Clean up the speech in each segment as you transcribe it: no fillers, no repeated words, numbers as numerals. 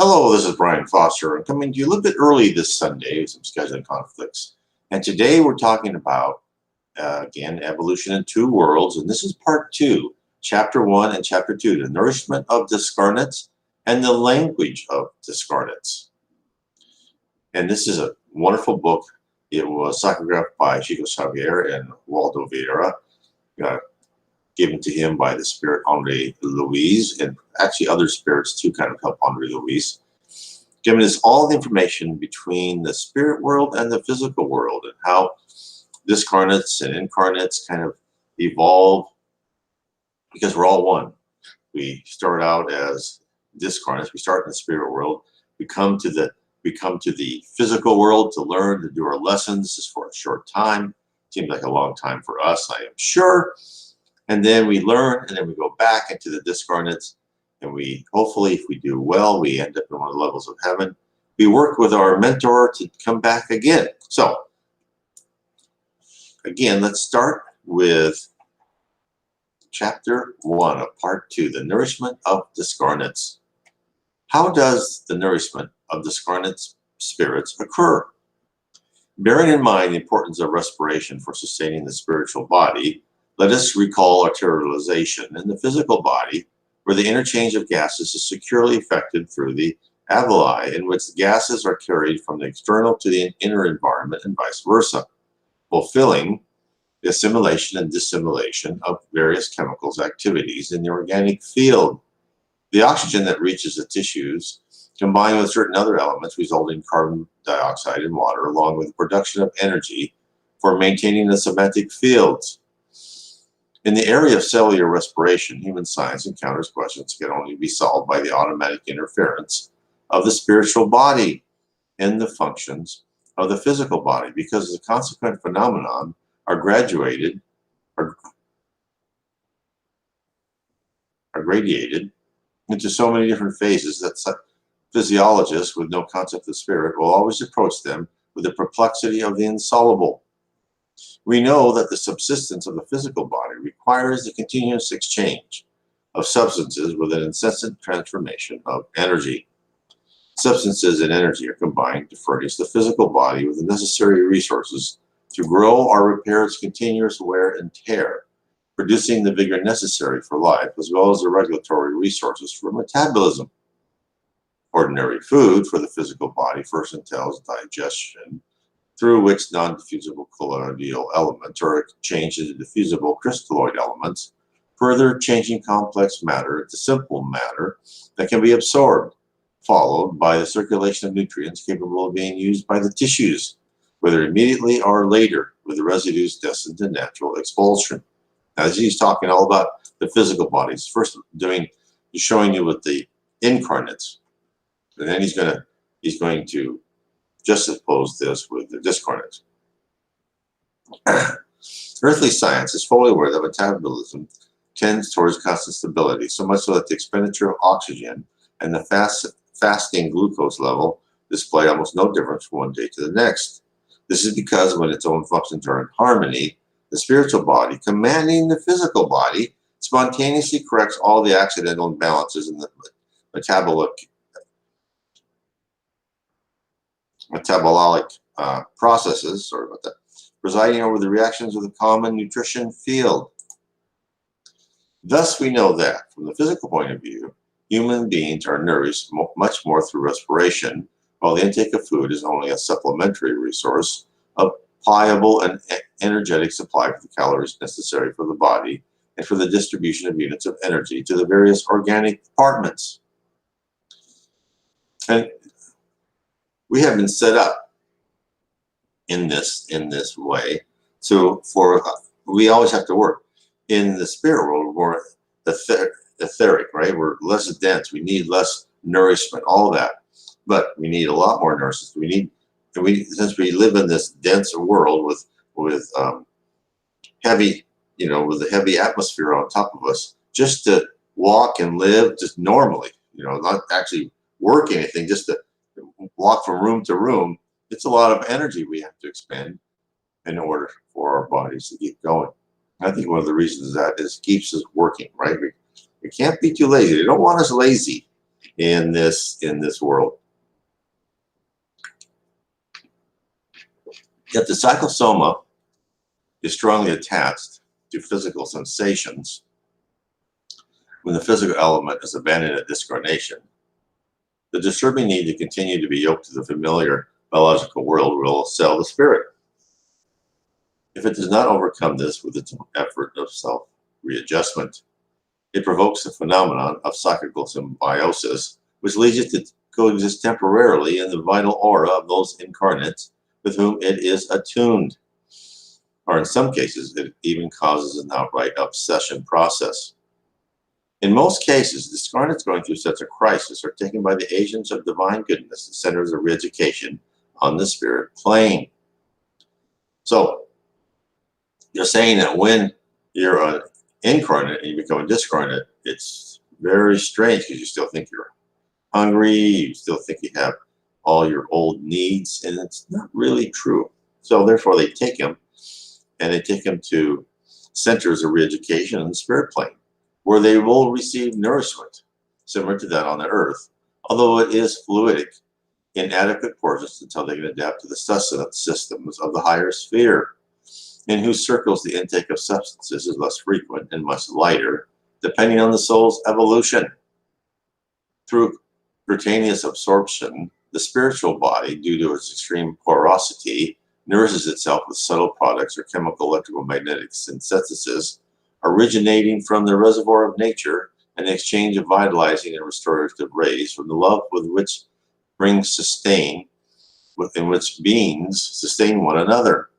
Hello, this is Brian Foster. I'm coming to you a little bit early this Sunday, some scheduling conflicts. And today we're talking about, again, evolution in two worlds. And this is part 2, chapter 1 and chapter 2, the nourishment of Discarnates and the language of Discarnates. And this is a wonderful book. It was psychographed by Chico, Xavier and Waldo Veira, given to him by the spirit Andre Louise, and actually other spirits too kind of help Andre Louise, giving us all the information between the spirit world and the physical world and how discarnates and incarnates kind of evolve, because we're all one. We start out as discarnates, we start in the spirit world, we come to the physical world to learn, to do our lessons just for a short time. Seems like a long time for us, I am sure. And then we learn, and then we go back into the discarnates, and we, hopefully, if we do well, we end up in one of the levels of heaven. We work with our mentor to come back again. So, again, let's start with chapter 1 of part 2, the nourishment of discarnates. How does the nourishment of discarnate spirits occur? Bearing in mind the importance of respiration for sustaining the spiritual body, let us recall arterialization in the physical body, where the interchange of gases is securely effected through the alveoli, in which the gases are carried from the external to the inner environment and vice versa, fulfilling the assimilation and dissimilation of various chemicals activities in the organic field. The oxygen that reaches the tissues, combined with certain other elements, result in carbon dioxide and water, along with the production of energy for maintaining the somatic fields. In the area of cellular respiration, human science encounters questions that can only be solved by the automatic interference of the spiritual body in the functions of the physical body, because the consequent phenomenon are gradiated into so many different phases that physiologists with no concept of spirit will always approach them with the perplexity of the insoluble. We know that the subsistence of the physical body requires the continuous exchange of substances with an incessant transformation of energy. Substances and energy are combined to furnish the physical body with the necessary resources to grow or repair its continuous wear and tear, producing the vigor necessary for life, as well as the regulatory resources for metabolism. Ordinary food for the physical body first entails digestion, through which non-diffusible colloidal elements are changed into diffusible crystalloid elements, further changing complex matter into simple matter that can be absorbed, followed by the circulation of nutrients capable of being used by the tissues, whether immediately or later, with the residues destined to natural expulsion. As he's talking all about the physical bodies, first he's showing you with the incarnates, and then he's going to juxtapose this with the discarnates. Earthly science is fully aware that metabolism tends towards constant stability, so much so that the expenditure of oxygen and the fasting glucose level display almost no difference from one day to the next. This is because when its own functions are in harmony, the spiritual body, commanding the physical body, spontaneously corrects all the accidental imbalances in the metabolic processes, sorry about that, presiding over the reactions of the common nutrition field. Thus, we know that, from the physical point of view, human beings are nourished much more through respiration, while the intake of food is only a supplementary resource, a pliable and energetic supply for the calories necessary for the body and for the distribution of units of energy to the various organic departments. And we have been set up in this way. So we always have to work. In the spirit world, we're etheric, right? We're less dense. We need less nourishment, all that. But we need a lot more nourishment. Since we live in this dense world with heavy, with a heavy atmosphere on top of us, just to walk and live just normally, not actually work anything, just to walk from room to room, it's a lot of energy we have to expend in order for our bodies to keep going. I think one of the reasons that is keeps us working, right? We can't be too lazy. They don't want us lazy. in this world. Yet the psychosoma is strongly attached to physical sensations. When the physical element is abandoned at discarnation, the disturbing need to continue to be yoked to the familiar biological world will assail the spirit. If it does not overcome this with its own effort of self-readjustment, it provokes the phenomenon of psychical symbiosis, which leads it to coexist temporarily in the vital aura of those incarnates with whom it is attuned. Or in some cases, it even causes an outright obsession process. In most cases, discarnates going through such a crisis are taken by the agents of divine goodness, the centers of re-education on the spirit plane. So, you're saying that when you're an incarnate and you become a discarnate, it's very strange because you still think you're hungry, you still think you have all your old needs, and it's not really true. So therefore they take him, and they take him to centers of re-education in the spirit plane, where they will receive nourishment, similar to that on the earth, although it is fluidic, in adequate portions until they can adapt to the sustenance systems of the higher sphere, in whose circles the intake of substances is less frequent and much lighter, depending on the soul's evolution. Through cutaneous absorption, the spiritual body, due to its extreme porosity, nourishes itself with subtle products or chemical electrical magnetic synthesis originating from the reservoir of nature and the exchange of vitalizing and restorative rays from the love with which brings sustain, in which beings sustain one another.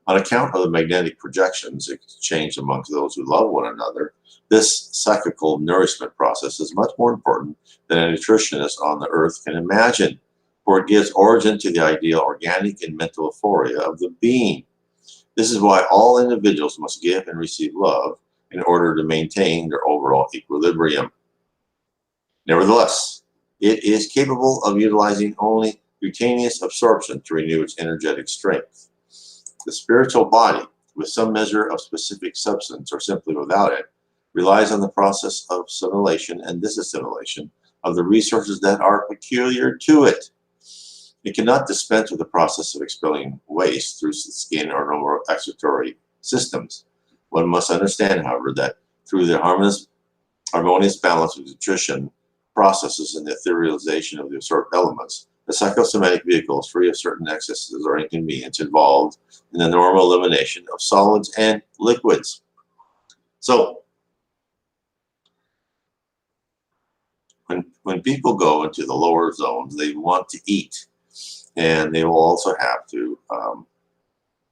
On account of the magnetic projections exchanged amongst those who love one another, this psychical nourishment process is much more important than a nutritionist on the earth can imagine, for it gives origin to the ideal organic and mental euphoria of the being. This is why all individuals must give and receive love in order to maintain their overall equilibrium. Nevertheless, it is capable of utilizing only cutaneous absorption to renew its energetic strength. The spiritual body, with some measure of specific substance or simply without it, relies on the process of assimilation and disassimilation of the resources that are peculiar to it. It cannot dispense with the process of expelling waste through the skin or normal excretory systems. One must understand, however, that through the harmonious balance of nutrition processes and the etherealization of the absorbed elements, the psychosomatic vehicle is free of certain excesses or inconvenience involved in the normal elimination of solids and liquids. So, when people go into the lower zones, they want to eat, and they will also have to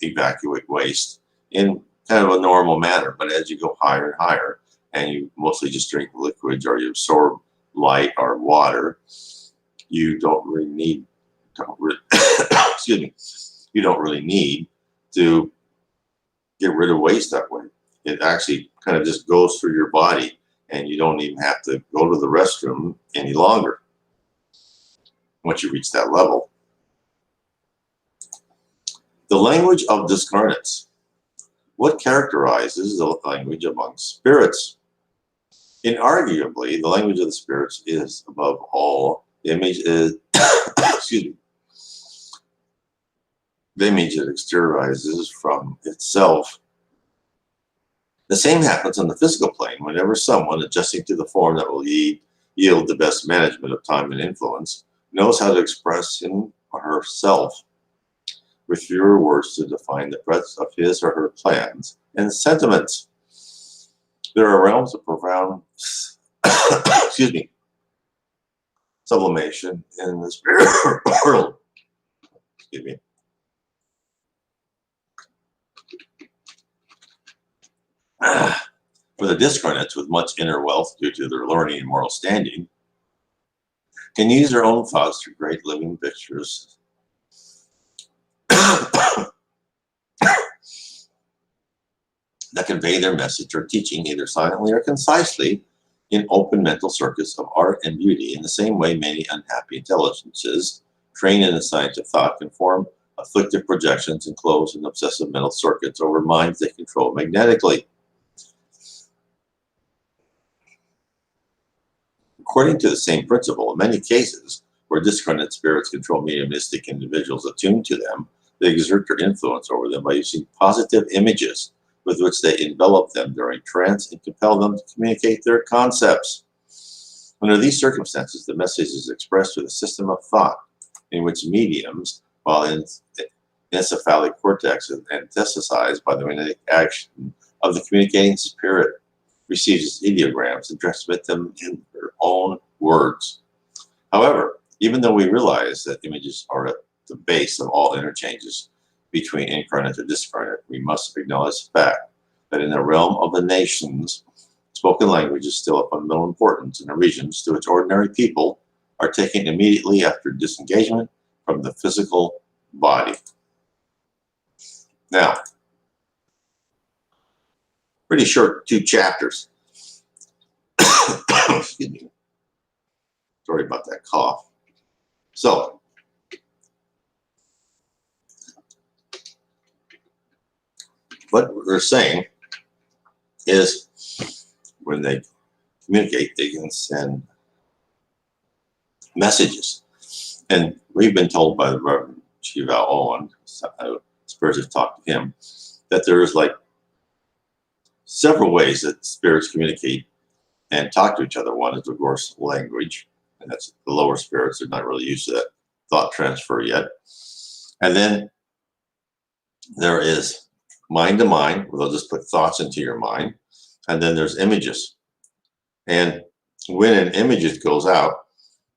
evacuate waste in kind of a normal manner. But as you go higher and higher, and you mostly just drink liquids or you absorb light or water, you don't really need excuse me, you don't really need to get rid of waste that way. It actually kind of just goes through your body, and you don't even have to go to the restroom any longer once you reach that level. The language of discarnates. What characterizes the language among spirits? Inarguably, the language of the spirits is, above all, the image is excuse me, the image it exteriorizes from itself. The same happens on the physical plane whenever someone, adjusting to the form that will yield the best management of time and influence, knows how to express him or herself with fewer words to define the breadth of his or her plans and sentiments. There are realms of profound excuse me, sublimation in the spirit world. Excuse me. For the discarnates with much inner wealth due to their learning and moral standing, can use their own thoughts to create living pictures that convey their message or teaching either silently or concisely in open mental circuits of art and beauty. In the same way, many unhappy intelligences trained in the science of thought can form afflictive projections and closed and obsessive mental circuits over minds they control magnetically. According to the same principle, in many cases where discarnate spirits control mediumistic individuals attuned to them, they exert their influence over them by using positive images with which they envelop them during trance and compel them to communicate their concepts. Under these circumstances, the message is expressed through a system of thought in which mediums, while in encephalic cortex and anesthetized by the magnetic action of the communicating spirit, receives ideograms and transmit them in their own words. However, even though we realize that images are at the base of all interchanges between incarnate or discarnate, we must acknowledge the fact that in the realm of the nations, spoken language is still of fundamental importance in the regions to which ordinary people are taken immediately after disengagement from the physical body. Now, pretty short 2 chapters. Excuse me. Sorry about that cough. So, what we're saying is when they communicate, they can send messages. And we've been told by the Reverend Chico Owen, spirits have talked to him, that there's like several ways that spirits communicate and talk to each other. One is, of course, language, and that's the lower spirits. They're not really used to that thought transfer yet. And then there is mind to mind, where they'll just put thoughts into your mind. And then there's images. And when an image goes out,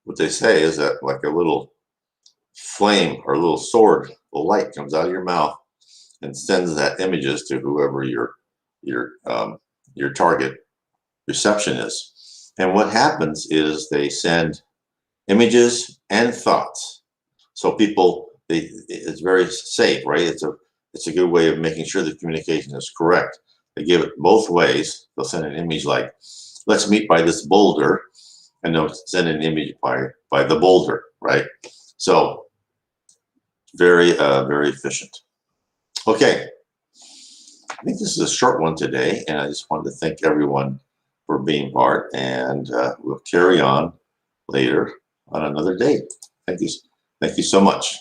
what they say is that like a little flame or a little sword, the light comes out of your mouth and sends that images to whoever your target reception is. And what happens is they send images and thoughts. So people, it's very safe, right? It's a good way of making sure the communication is correct. They give it both ways. They'll send an image like, let's meet by this boulder, and they'll send an image by the boulder, right? So very, very efficient. Okay, I think this is a short one today, and I just wanted to thank everyone for being part, and we'll carry on later on another day. Thank you so much.